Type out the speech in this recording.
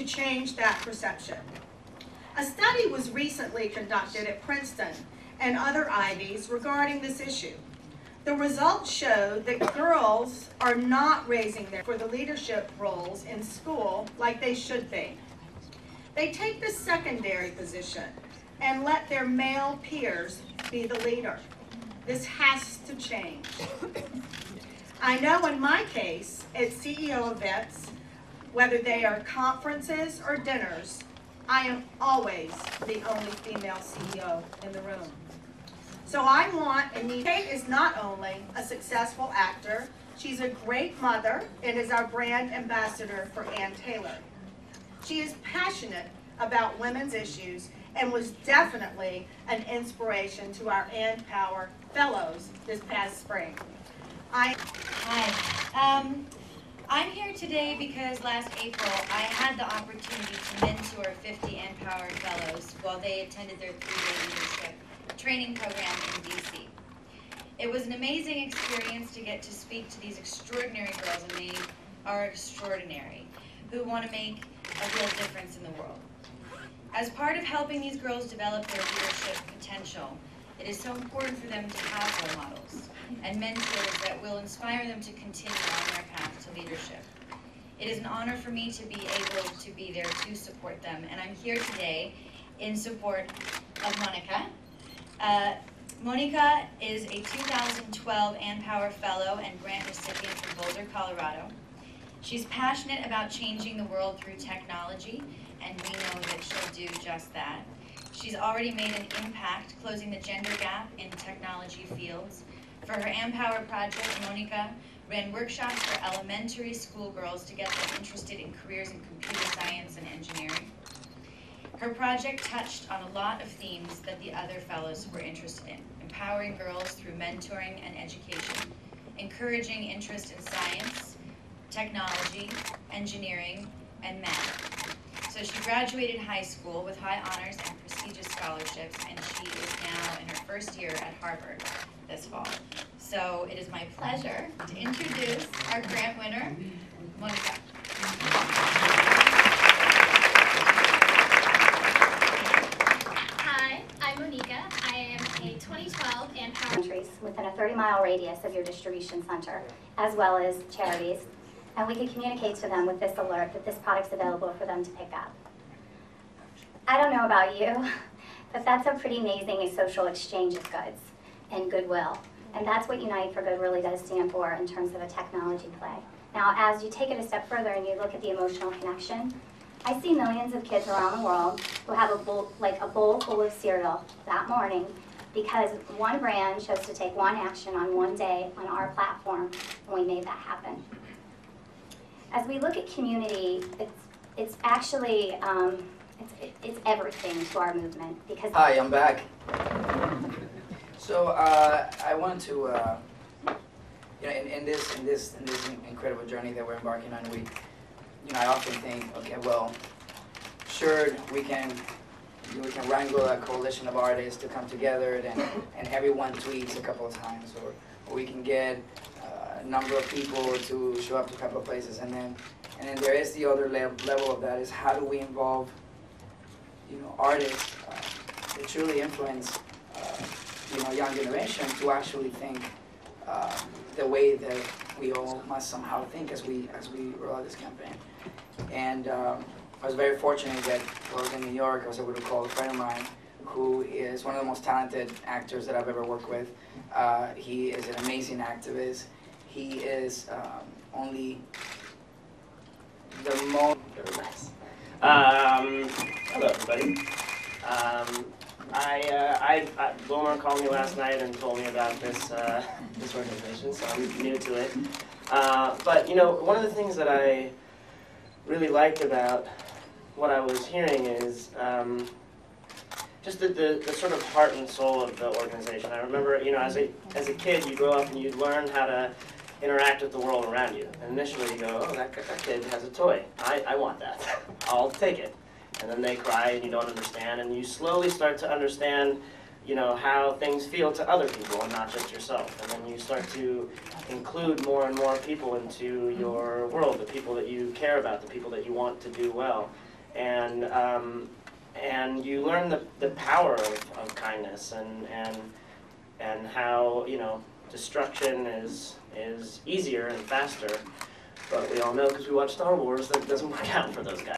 to change that perception. A study was recently conducted at Princeton and other Ivies regarding this issue. The results showed that girls are not raising them for the leadership roles in school like they should be. They take the secondary position and let their male peers be the leader. This has to change. I know in my case, at CEO events, whether they are conferences or dinners, I am always the only female CEO in the room. So I want and need. Kate is not only a successful actor, she's a great mother and is our brand ambassador for Ann Taylor. She is passionate about women's issues and was definitely an inspiration to our ANNpower Fellows this past spring. Hi. I'm here today because last April I had the opportunity to mentor 50 ANNpower Fellows while they attended their 3-day leadership training program in DC. It was an amazing experience to get to speak to these extraordinary girls, and they are extraordinary, who want to make a real difference in the world. As part of helping these girls develop their leadership potential, it is so important for them to have role models and mentors that will inspire them to continue on their path to leadership. It is an honor for me to be able to be there to support them, and I'm here today in support of Monica. Monica is a 2012 ANNpower Fellow and grant recipient from Boulder, Colorado. She's passionate about changing the world through technology, and we know that she'll do just that. She's already made an impact closing the gender gap in technology fields. For her ANNpower project, Monica ran workshops for elementary school girls to get them interested in careers in computer science and engineering. Her project touched on a lot of themes that the other fellows were interested in: empowering girls through mentoring and education, encouraging interest in science, technology, engineering, and math. So she graduated high school with high honors and prestigious scholarships, and she is now in her first year at Harvard this fall. So it is my pleasure to introduce our grant winner, Monica. Hi, I'm Monica. I am a 2012 ANNpower countries within a 30-mile radius of your distribution center, as well as charities. And we could communicate to them with this alert that this product's available for them to pick up. I don't know about you, but that's a pretty amazing social exchange of goods and goodwill. And that's what Unite for Good really does stand for in terms of a technology play. Now, as you take it a step further and you look at the emotional connection, I see millions of kids around the world who have a bowl full of cereal that morning because one brand chose to take one action on one day on our platform, and we made that happen. As we look at community, it's actually, it's everything to our movement because... Hi, I'm back. So I want to, in this incredible journey that we're embarking on, I often think, okay, well, sure, we can wrangle a coalition of artists to come together and everyone tweets a couple of times, or we can get a number of people to show up to a couple of places, and then there is the other level of that is how do we involve artists that truly influence young generation to actually think the way that we all must somehow think as we roll out this campaign. And I was very fortunate that while I was in New York, I was able to call a friend of mine who is one of the most talented actors that I've ever worked with. He is an amazing activist. He is only the most... Very nice. Hello, everybody. Wilmer called me last night and told me about this this organization, so I'm new to it. But one of the things that I really liked about what I was hearing is just the sort of heart and soul of the organization. I remember, as a kid, you grow up and you learn how to interact with the world around you. And initially you go, oh, that kid has a toy. I want that. I'll take it. And then they cry and you don't understand, and you slowly start to understand, how things feel to other people and not just yourself. And then you start to include more and more people into your world, the people that you care about, the people that you want to do well. and you learn the power of kindness and how, you know, destruction is easier and faster. But we all know, because we watch Star Wars, that it doesn't work out for those guys.